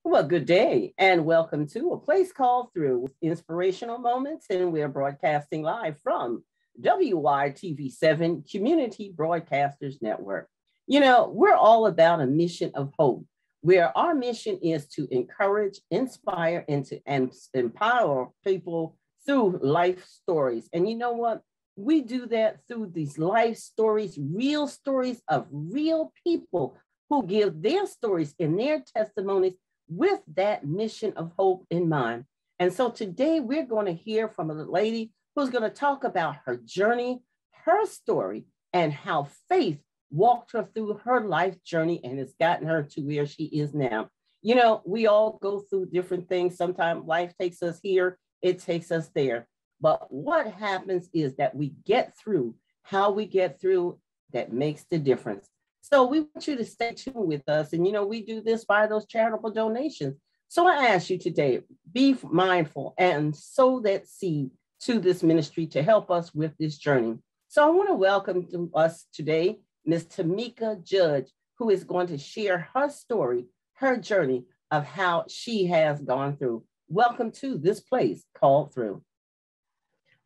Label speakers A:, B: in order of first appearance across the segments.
A: Well, good day and welcome to A Place Called Through with inspirational moments. And we're broadcasting live from WYTV7 Community Broadcasters Network. You know, we're all about a mission of hope, where our mission is to encourage, inspire, and empower people through life stories. And you know what? We do that through these life stories, real stories of real people who give their stories and their testimonies with that mission of hope in mind. And so today we're going to hear from a lady who's going to talk about her journey, her story, and how faith walked her through her life journey and has gotten her to where she is now. You know, we all go through different things. Sometimes life takes us here, it takes us there. But what happens is that we get through. How we get through, that makes the difference. So we want you to stay tuned with us. And, you know, we do this by those charitable donations. So I ask you today, be mindful and sow that seed to this ministry to help us with this journey. So I want to welcome to us today, Ms. Tamekia Judge, who is going to share her story, her journey of how she has gone through. Welcome to this place called Through.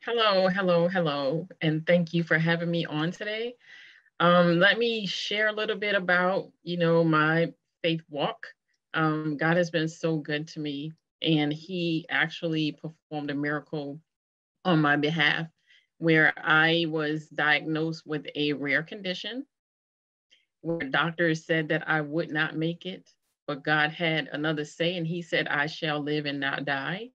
B: Hello, hello, hello. And thank you for having me on today. Let me share a little bit about, my faith walk. God has been so good to me, and he actually performed a miracle on my behalf where I was diagnosed with a rare condition where doctors said that I would not make it, but God had another say, and he said, I shall live and not die.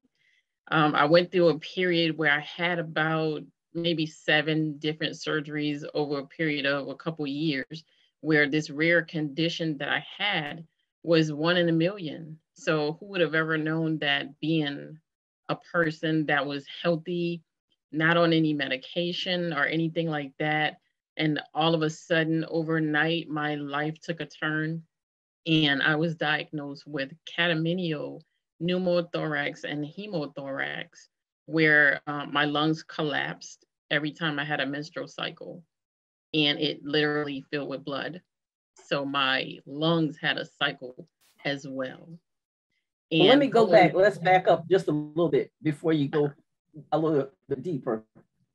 B: I went through a period where I had about maybe 7 different surgeries over a period of a couple years, where this rare condition that I had was 1 in a million. So who would have ever known that being a person that was healthy, not on any medication or anything like that, and all of a sudden overnight, my life took a turn and I was diagnosed with catamenial pneumothorax and hemothorax, where my lungs collapsed every time I had a menstrual cycle, and it literally filled with blood. So my lungs had a cycle as well.
A: And let me go back. Let's back up just a little bit before you go a little bit deeper.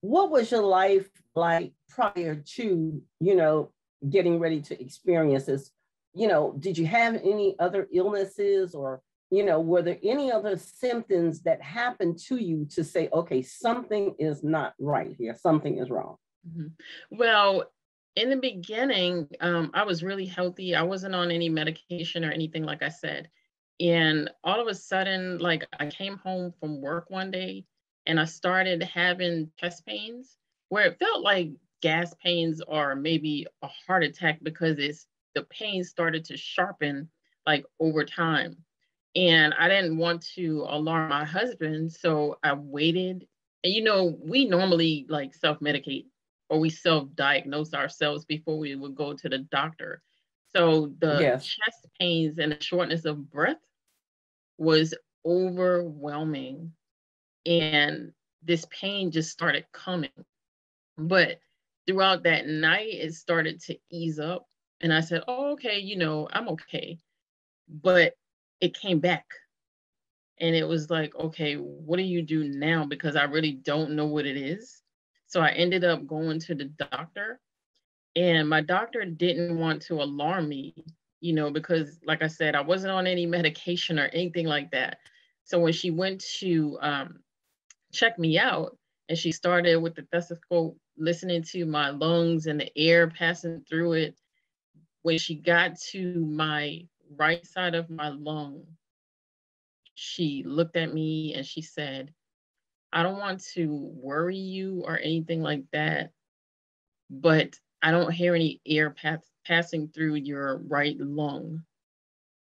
A: What was your life like prior to, getting ready to experience this? Did you have any other illnesses, or were there any other symptoms that happened to you to say, okay, something is not right here, something is wrong?
B: Mm-hmm. Well, in the beginning, I was really healthy. I wasn't on any medication or anything, like I said. And all of a sudden, like, I came home from work one day and I started having chest pains where it felt like gas pains or maybe a heart attack, because the pain started to sharpen like over time. And I didn't want to alarm my husband, so I waited. And we normally like self-medicate, or we self-diagnose ourselves before we would go to the doctor. So the chest pains and the shortness of breath was overwhelming. And this pain just started coming. But throughout that night, it started to ease up. And I said, oh, okay, I'm okay. But it came back. And it was like, okay, what do you do now? Because I really don't know what it is. So I ended up going to the doctor. And my doctor didn't want to alarm me, because like I said, I wasn't on any medication or anything like that. So when she went to check me out, and she started with the stethoscope, listening to my lungs and the air passing through it, when she got to my right side of my lung, she looked at me and she said, I don't want to worry you or anything like that, but I don't hear any air passing through your right lung.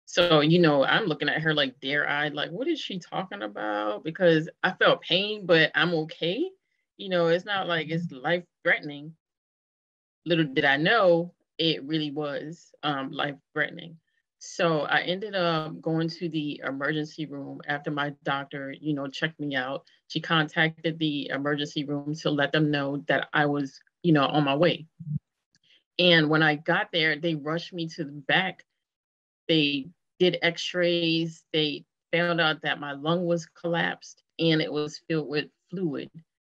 B: So, I'm looking at her like deer-eyed, like, what is she talking about? Because I felt pain, but I'm okay. It's not like it's life-threatening. Little did I know, it really was life-threatening. So I ended up going to the emergency room after my doctor, checked me out. She contacted the emergency room to let them know that I was, on my way. And when I got there, they rushed me to the back. They did x-rays. They found out that my lung was collapsed and it was filled with fluid.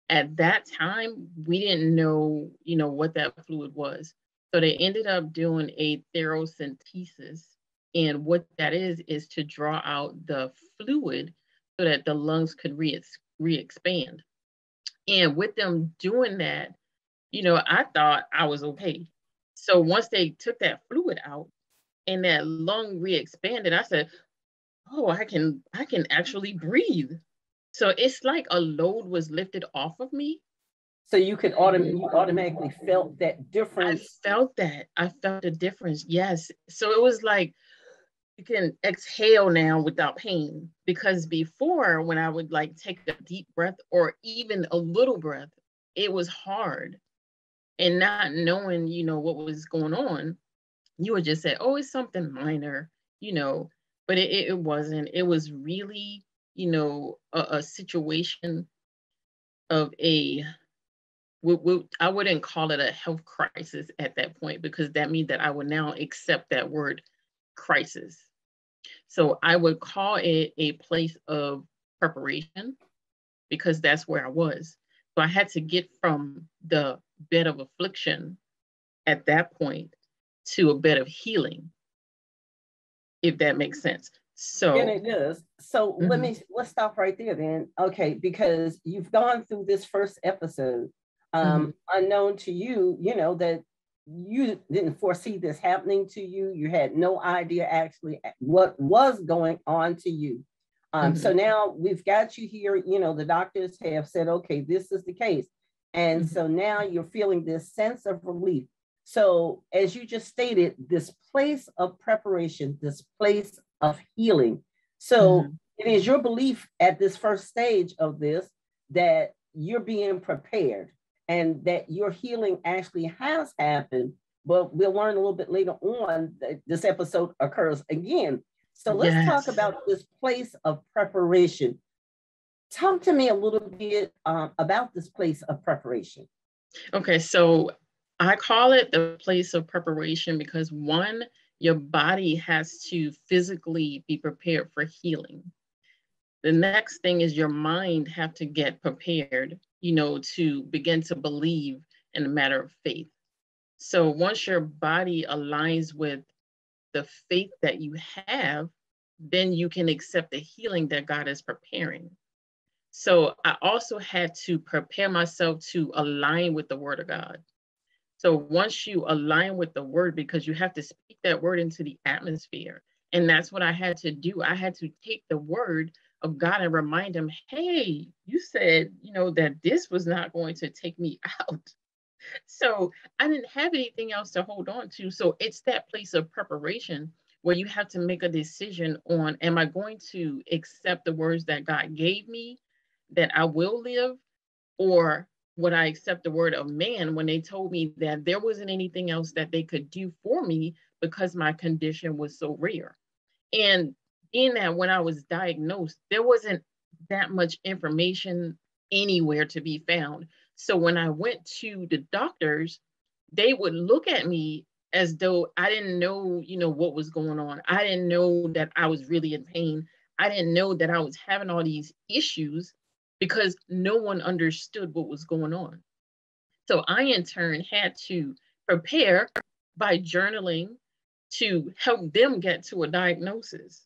B: At that time, we didn't know, what that fluid was. So they ended up doing a thoracentesis. And what that is to draw out the fluid so that the lungs could re-expand. And with them doing that, I thought I was okay. So once they took that fluid out and that lung re-expanded, I said, oh, I can actually breathe. So it's like a load was lifted off of me.
A: So you automatically felt that difference.
B: I felt the difference. Yes. So it was like you can exhale now without pain, because before, when I would like take a deep breath or even a little breath, it was hard. And not knowing, what was going on, you would just say, oh, it's something minor, but it wasn't. It was really, a situation of I wouldn't call it a health crisis at that point, because that means that I would now accept that word crisis. So I would call it a place of preparation, because that's where I was. So I had to get from the bed of affliction at that point to a bed of healing, if that makes sense. So
A: and it does. So let's stop right there then. Okay, because you've gone through this first episode, unknown to you, that you didn't foresee this happening to you. You had no idea actually what was going on to you. So now we've got you here, the doctors have said, okay, this is the case. And so now you're feeling this sense of relief. So as you just stated, this place of preparation, this place of healing. So it is your belief at this first stage of this that you're being prepared and that your healing actually has happened. But we'll learn a little bit later on that this episode occurs again. So let's talk about this place of preparation. Talk to me a little bit about this place of preparation.
B: Okay, so I call it the place of preparation because, one, your body has to physically be prepared for healing. The next thing is your mind have to get prepared, to begin to believe in a matter of faith. So once your body aligns with the faith that you have, then you can accept the healing that God is preparing. So I also had to prepare myself to align with the word of God. So once you align with the word, because you have to speak that word into the atmosphere. And that's what I had to do. I had to take the word of God and remind him, hey, you said, that this was not going to take me out. So I didn't have anything else to hold on to. So it's that place of preparation where you have to make a decision on, am I going to accept the words that God gave me, that I will live, or would I accept the word of man when they told me that there wasn't anything else that they could do for me because my condition was so rare? And in that, when I was diagnosed, there wasn't that much information anywhere to be found. So when I went to the doctors, they would look at me as though I didn't know, what was going on. I didn't know that I was really in pain. I didn't know that I was having all these issues because no one understood what was going on. So I, in turn, had to prepare by journaling to help them get to a diagnosis.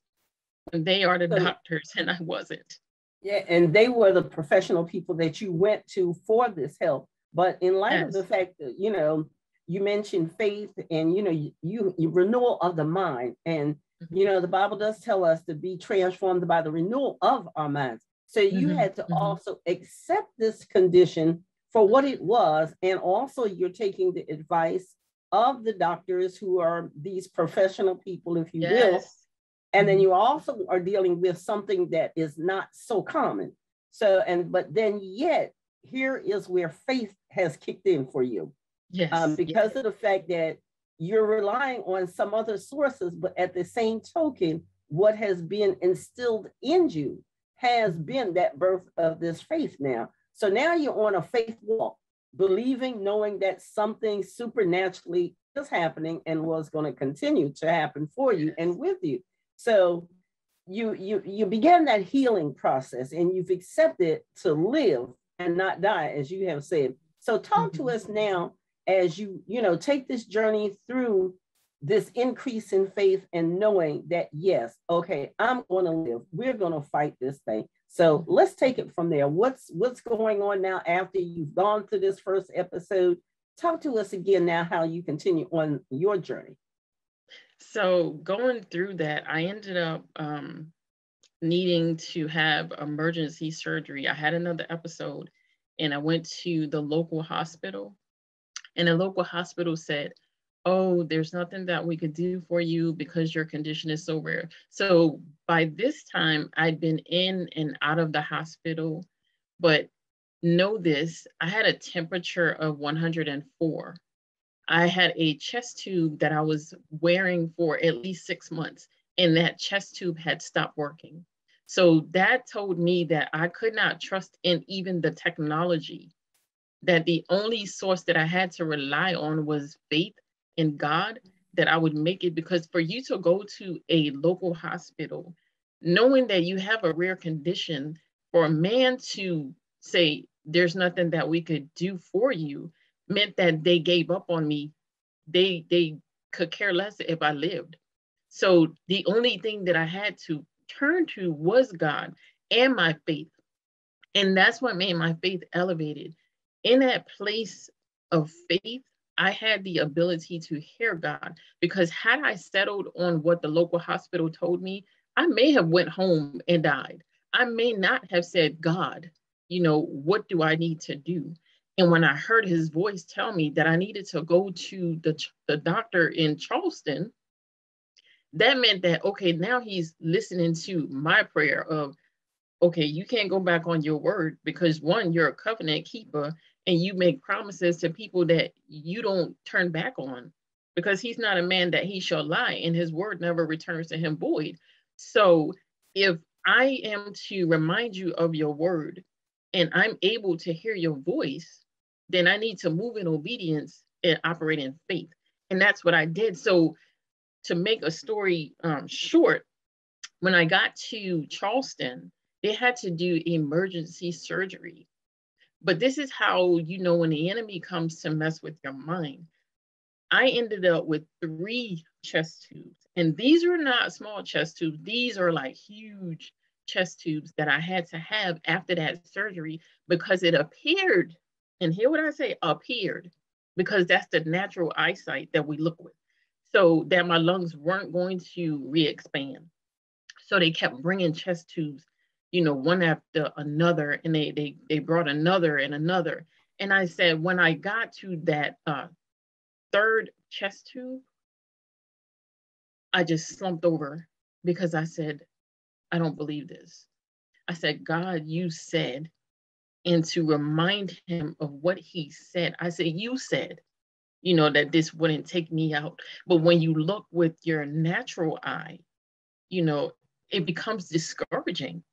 B: They are the doctors and I wasn't.
A: Yeah, and they were the professional people that you went to for this help. But in light of the fact that, you mentioned faith and, you renewal of the mind. And, the Bible does tell us to be transformed by the renewal of our minds. So you had to also accept this condition for what it was. And also you're taking the advice of the doctors who are these professional people, if you will. And then you also are dealing with something that is not so common. So, but then yet, here is where faith has kicked in for you. Because of the fact that you're relying on some other sources, but at the same token, what has been instilled in you has been that birth of this faith now. So now you're on a faith walk, believing, knowing that something supernaturally is happening and was going to continue to happen for you and with you. So you began that healing process, and you've accepted to live and not die, as you have said. So talk to us now as you take this journey through this increase in faith and knowing that, yes, okay, I'm going to live. We're going to fight this thing. So let's take it from there. What's going on now after you've gone through this first episode? Talk to us again now how you continue on your journey.
B: So going through that, I ended up needing to have emergency surgery. I had another episode and I went to the local hospital, and the local hospital said, oh, there's nothing that we could do for you because your condition is so rare. So by this time, I'd been in and out of the hospital, but know this, I had a temperature of 104. I had a chest tube that I was wearing for at least 6 months, and that chest tube had stopped working. So that told me that I could not trust in even the technology, that the only source that I had to rely on was faith in God, that I would make it. Because for you to go to a local hospital, knowing that you have a rare condition, for a man to say, there's nothing that we could do for you, meant that they gave up on me. They could care less if I lived. So the only thing that I had to turn to was God and my faith. And that's what made my faith elevated. In that place of faith, I had the ability to hear God, because had I settled on what the local hospital told me, I may have went home and died. I may not have said, God, what do I need to do? And when I heard his voice tell me that I needed to go to the doctor in Charleston, that meant that, okay, now he's listening to my prayer of, okay, you can't go back on your word because, one, you're a covenant keeper and you make promises to people that you don't turn back on, because he's not a man that he shall lie, and his word never returns to him void. So if I am to remind you of your word and I'm able to hear your voice, then I need to move in obedience and operate in faith. And that's what I did. So to make a story short, when I got to Charleston, they had to do emergency surgery. But this is how when the enemy comes to mess with your mind. I ended up with 3 chest tubes. And these are not small chest tubes. These are like huge chest tubes that I had to have after that surgery, because it appeared, and hear what I say, appeared, because that's the natural eyesight that we look with, so that my lungs weren't going to re-expand. So they kept bringing chest tubes, one after another, and they brought another and another. And I said, when I got to that 3rd chest tube, I just slumped over, because I said, I don't believe this. I said, God, you said, and to remind him of what he said, I said, you said, that this wouldn't take me out. But when you look with your natural eye, it becomes discouraging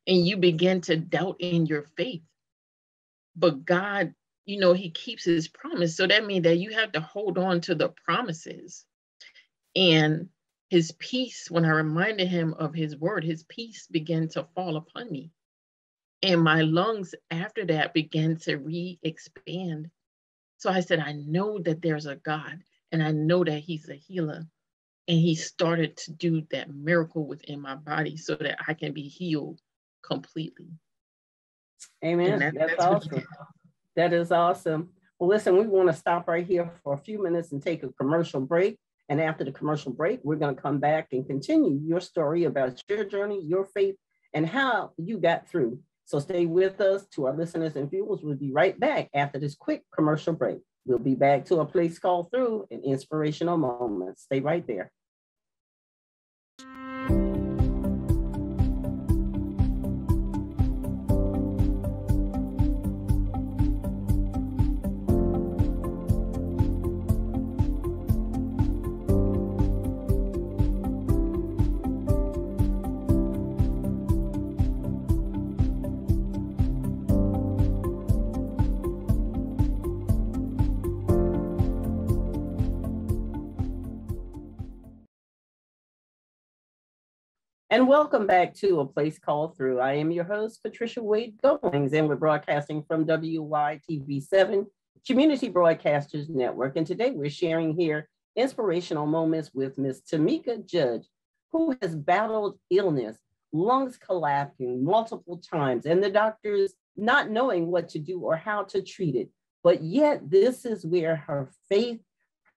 B: and you begin to doubt in your faith. But God, he keeps his promise. So that means that you have to hold on to the promises. And his peace, when I reminded him of his word, his peace began to fall upon me. And my lungs after that began to re-expand. So I said, I know that there's a God, and I know that he's a healer. And he started to do that miracle within my body so that I can be healed completely.
A: Amen. That's awesome. That is awesome. Well, listen, we want to stop right here for a few minutes and take a commercial break. And after the commercial break, we're going to come back and continue your story about your journey, your faith, and how you got through. So stay with us. To our listeners and viewers, we'll be right back after this quick commercial break. We'll be back to A Place Called Through, an inspirational moment. Stay right there. And welcome back to A Place Called Through. I am your host, Patricia Wade Goings, and we're broadcasting from WYTV7 Community Broadcasters Network. And today we're sharing here inspirational moments with Miss Tamekia Judge, who has battled illness, lungs collapsing multiple times, and the doctors not knowing what to do or how to treat it. But yet this is where her faith,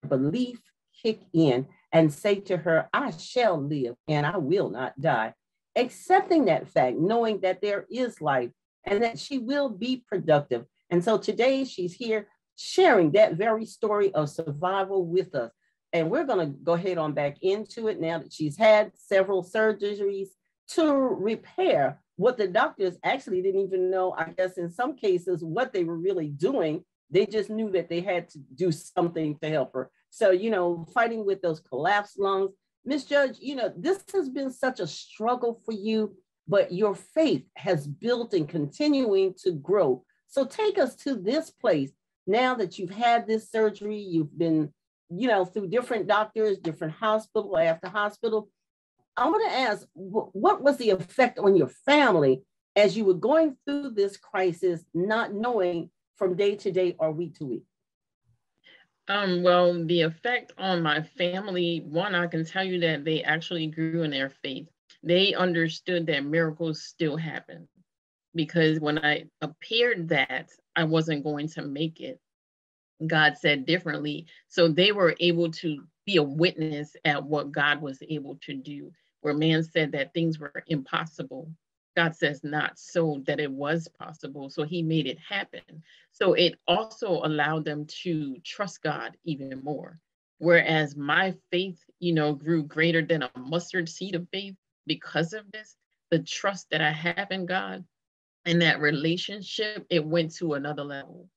A: her belief kick in and say to her, I shall live and I will not die. Accepting that fact, knowing that there is life and that she will be productive. And so today she's here sharing that very story of survival with us. And we're going to go ahead on back into it now that she's had several surgeries to repair what the doctors actually didn't even know, I guess, in some cases, what they were really doing. They just knew that they had to do something to help her. So, fighting with those collapsed lungs. Miss Judge, this has been such a struggle for you, but your faith has built and continuing to grow. So take us to this place now that you've had this surgery, you've been, through different doctors, different hospital after hospital. I want to ask, what was the effect on your family as you were going through this crisis, not knowing from day to day or week to week?
B: Well, the effect on my family, one, I can tell you that they actually grew in their faith. They understood that miracles still happen, because when I appeared that I wasn't going to make it, God said differently. So they were able to be a witness at what God was able to do. Where man said that things were impossible, God says not so, that it was possible. So he made it happen. So it also allowed them to trust God even more. Whereas my faith, grew greater than a mustard seed of faith because of this, the trust that I have in God and that relationship, it went to another level.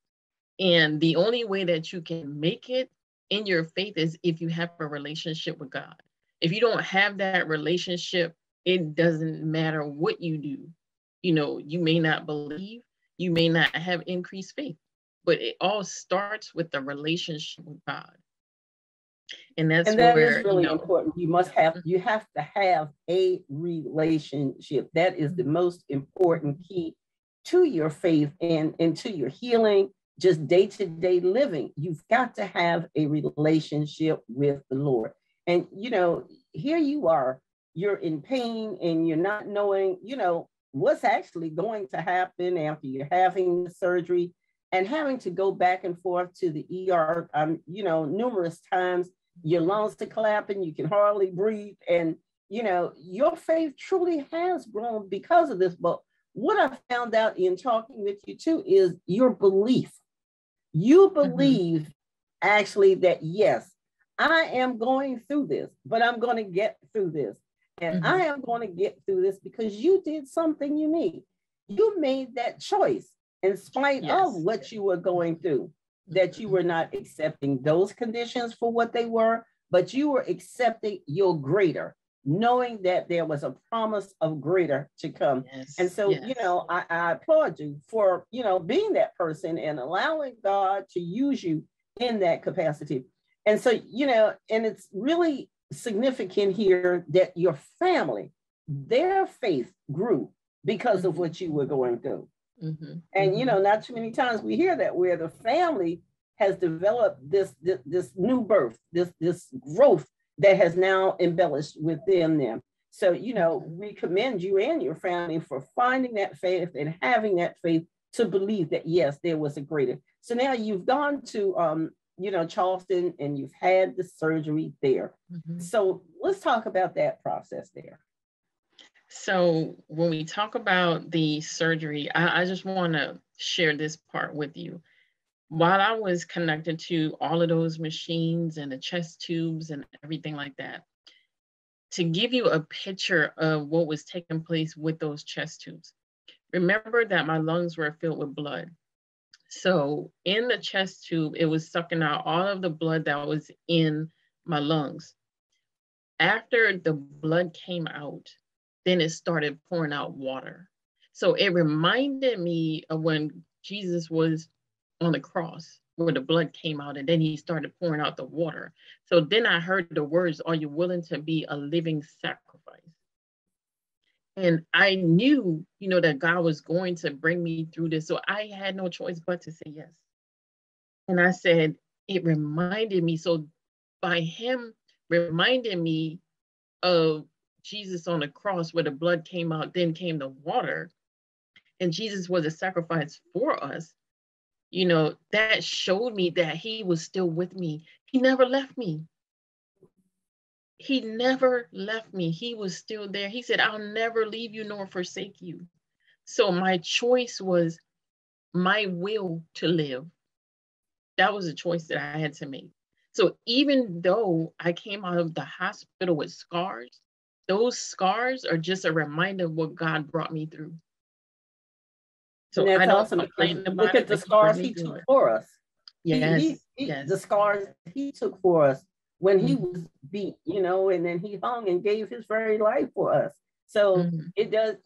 B: And the only way that you can make it in your faith is if you have a relationship with God. If you don't have that relationship, it doesn't matter what you do. You may not believe, you may not have increased faith, but it all starts with the relationship with God. And that
A: is really important. You have to have a relationship. That is the most important key to your faith and to your healing, just day-to-day living. You've got to have a relationship with the Lord. And, here you are, you're in pain and you're not knowing, what's actually going to happen after you're having the surgery and having to go back and forth to the ER, numerous times. Your lungs are collapsing, you can hardly breathe. And, your faith truly has grown because of this. But what I found out in talking with you too is your belief. You believe actually that, yes, I am going through this, but I'm going to get through this. And I am going to get through this because you did something unique. You made that choice in spite of what you were going through, that you were not accepting those conditions for what they were, but you were accepting your greater, knowing that there was a promise of greater to come. And so, I applaud you for, being that person and allowing God to use you in that capacity. And so, and it's really significant here that your family, their faith grew because of what you were going through. And, not too many times we hear that, where the family has developed this new birth, this growth that has now embellished within them. So, we commend you and your family for finding that faith and having that faith to believe that, yes, there was a greater. So now you've gone to, Charleston, and you've had the surgery there. So let's talk about that process there.
B: So when we talk about the surgery, I just want to share this part with you. While I was connected to all of those machines and the chest tubes and everything like that, to give you a picture of what was taking place with those chest tubes, remember that my lungs were filled with blood. So in the chest tube, it was sucking out all of the blood that was in my lungs. After the blood came out, then it started pouring out water. So it reminded me of when Jesus was on the cross, where the blood came out and then he started pouring out the water. So then I heard the words, are you willing to be a living sacrifice? And I knew, that God was going to bring me through this. So I had no choice but to say yes. And I said, it reminded me. So by him reminding me of Jesus on the cross where the blood came out, then came the water, and Jesus was a sacrifice for us, that showed me that he was still with me. He never left me. He never left me. He was still there. He said, I'll never leave you nor forsake you. So my choice was my will to live. That was a choice that I had to make. So even though I came out of the hospital with scars, those scars are just a reminder of what God brought me through.
A: So and that's awesome, because look at the scars he took for us.
B: Yes,
A: the scars he took for us when he was beat, and then he hung and gave his very life for us. So it does,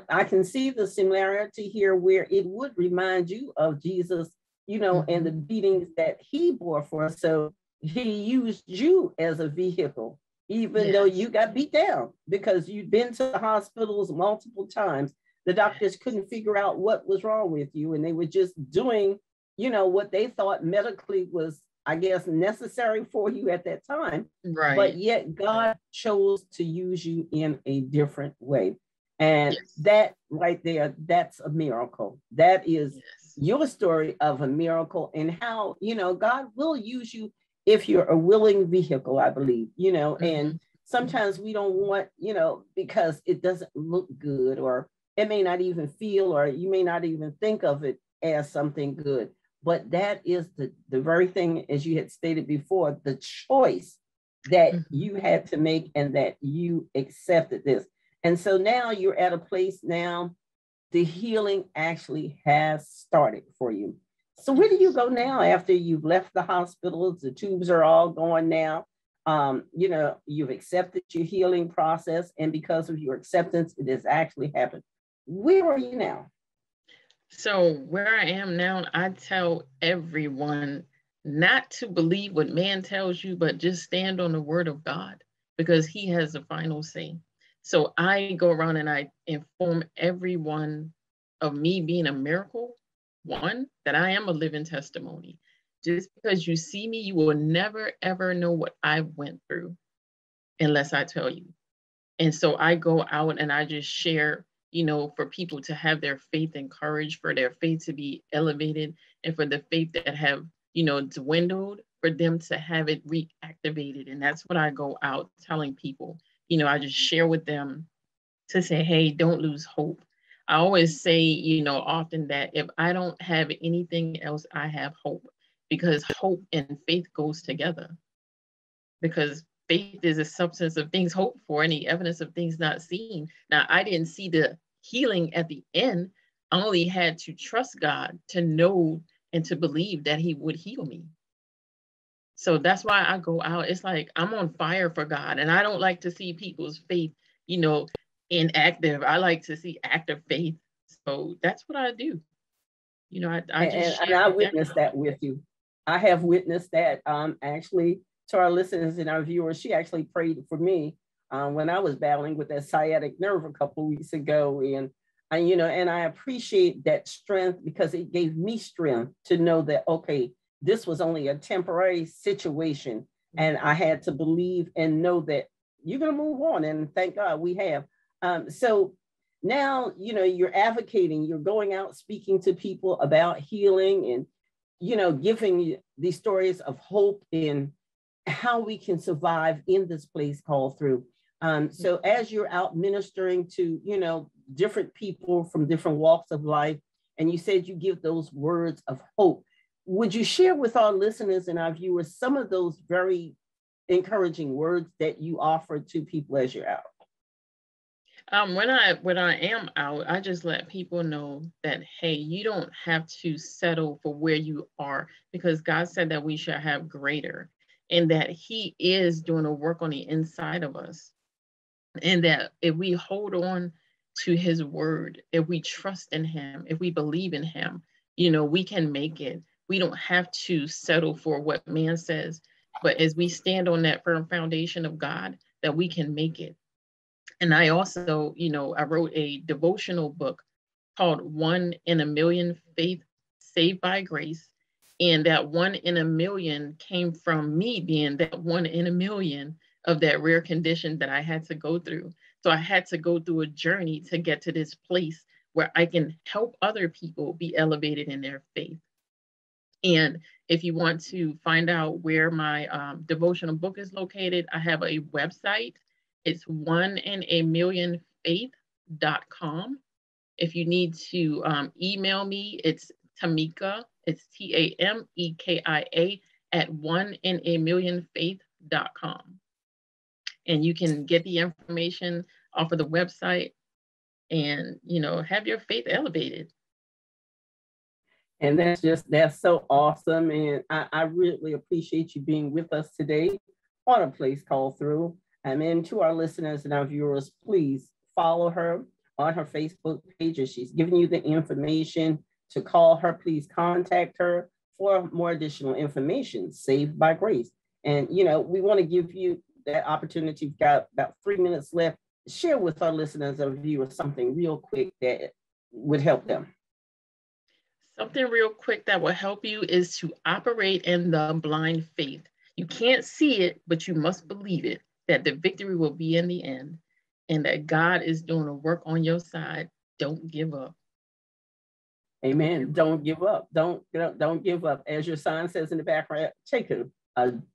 A: I can see the similarity here where it would remind you of Jesus, and the beatings that he bore for us. So he used you as a vehicle, even though you got beat down, because you'd been to the hospitals multiple times. The doctors couldn't figure out what was wrong with you, and they were just doing, what they thought medically was, I guess, necessary for you at that time.
B: Right.
A: But yet God chose to use you in a different way. And that right there, that's a miracle. That is your story of a miracle, and how, God will use you if you're a willing vehicle, I believe, and sometimes we don't want, because it doesn't look good, or it may not even feel, or you may not even think of it as something good. But that is the very thing, as you had stated before, the choice that you had to make, and that you accepted this. And so now you're at a place now, the healing actually has started for you. So where do you go now after you've left the hospitals? The tubes are all gone now. You've accepted your healing process, and because of your acceptance, it has actually happened. Where are you now?
B: So where I am now, I tell everyone not to believe what man tells you, but just stand on the word of God, because he has the final say. So I go around and I inform everyone of me being a miracle. One, that I am a living testimony. Just because you see me, you will never, ever know what I went through unless I tell you. And so I go out and I just share, for people to have their faith encouraged, for their faith to be elevated, and for the faith that have, dwindled, for them to have it reactivated. And that's what I go out telling people. I just share with them to say, hey, don't lose hope. I always say, often that if I don't have anything else, I have hope, because hope and faith goes together. Because faith is a substance of things hoped for, and the evidence of things not seen. Now, I didn't see the healing at the end. I only had to trust God to know and to believe that he would heal me. So that's why I go out. It's like I'm on fire for God, and I don't like to see people's faith, inactive. I like to see active faith. So that's what I do.
A: I witnessed that with you. I have witnessed that. Actually, to our listeners and our viewers, she actually prayed for me when I was battling with that sciatic nerve a couple of weeks ago, and I appreciate that strength, because it gave me strength to know that, okay, this was only a temporary situation, and I had to believe and know that you're going to move on, and thank God we have. So now, you're advocating, you're going out speaking to people about healing, and, giving these stories of hope in how we can survive in this place called through. So as you're out ministering to, different people from different walks of life, and you said you give those words of hope, would you share with our listeners and our viewers some of those very encouraging words that you offer to people as you're out?
B: When I am out, I just let people know that, hey, you don't have to settle for where you are, because God said that we shall have greater, and that he is doing a work on the inside of us. And that if we hold on to his word, if we trust in him, if we believe in him, we can make it. We don't have to settle for what man says, but as we stand on that firm foundation of God, that we can make it. And I also, I wrote a devotional book called 1 in a Million Faith Saved by Grace. And that 1 in a million came from me being that 1 in a million of that rare condition that I had to go through. So I had to go through a journey to get to this place where I can help other people be elevated in their faith. And if you want to find out where my devotional book is located, I have a website. It's 1inamillionfaith.com. If you need to email me, it's Tamekia, it's Tamekia at 1inamillionfaith.com. And you can get the information off of the website and, have your faith elevated.
A: And that's so awesome. And I really appreciate you being with us today on A Place Called Through. And to our listeners and our viewers, please follow her on her Facebook page. If she's giving you the information to call her, please contact her for more additional information. Saved by Grace. And, we want to give you that opportunity. We've got about 3 minutes left. Share with our listeners and viewers something real quick that would help them.
B: Something real quick that will help you is to operate in the blind faith. You can't see it, but you must believe it, that the victory will be in the end and that God is doing a work on your side. Don't give up.
A: Amen. Don't give up. Don't give up. As your sign says in the background, take a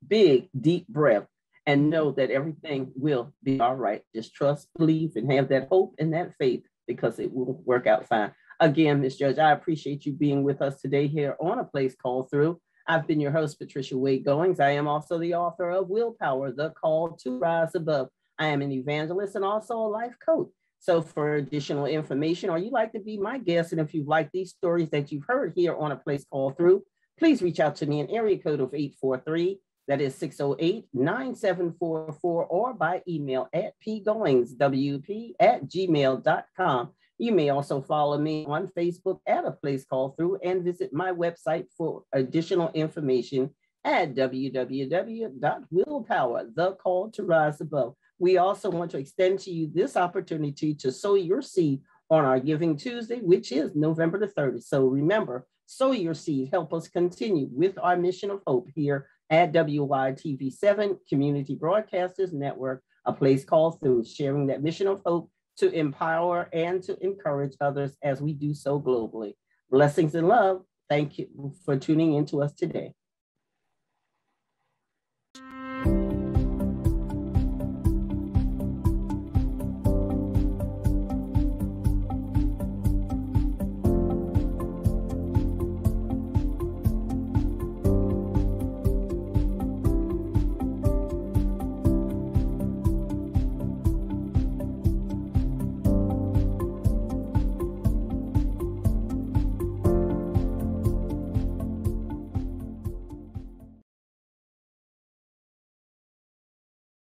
A: big, deep breath and know that everything will be all right. Just trust, believe, and have that hope and that faith because it will work out fine. Again, Ms. Judge, I appreciate you being with us today here on A Place Called Through. I've been your host, Patricia Wade Goings. I am also the author of Willpower, The Call to Rise Above. I am an evangelist and also a life coach. So for additional information, or you'd like to be my guest, and if you like these stories that you've heard here on A Place Called Through, please reach out to me in area code of 843, that is 608-9744, or by email at pgoingswp@gmail.com. You may also follow me on Facebook at A Place Called Through and visit my website for additional information at www.willpower, the call to rise above. We also want to extend to you this opportunity to sow your seed on our Giving Tuesday, which is November the 30th. So remember, sow your seed. Help us continue with our mission of hope here at WYTV7 Community Broadcasters Network, A Place Called Through, sharing that mission of hope to empower and to encourage others as we do so globally. Blessings and love. Thank you for tuning in to us today.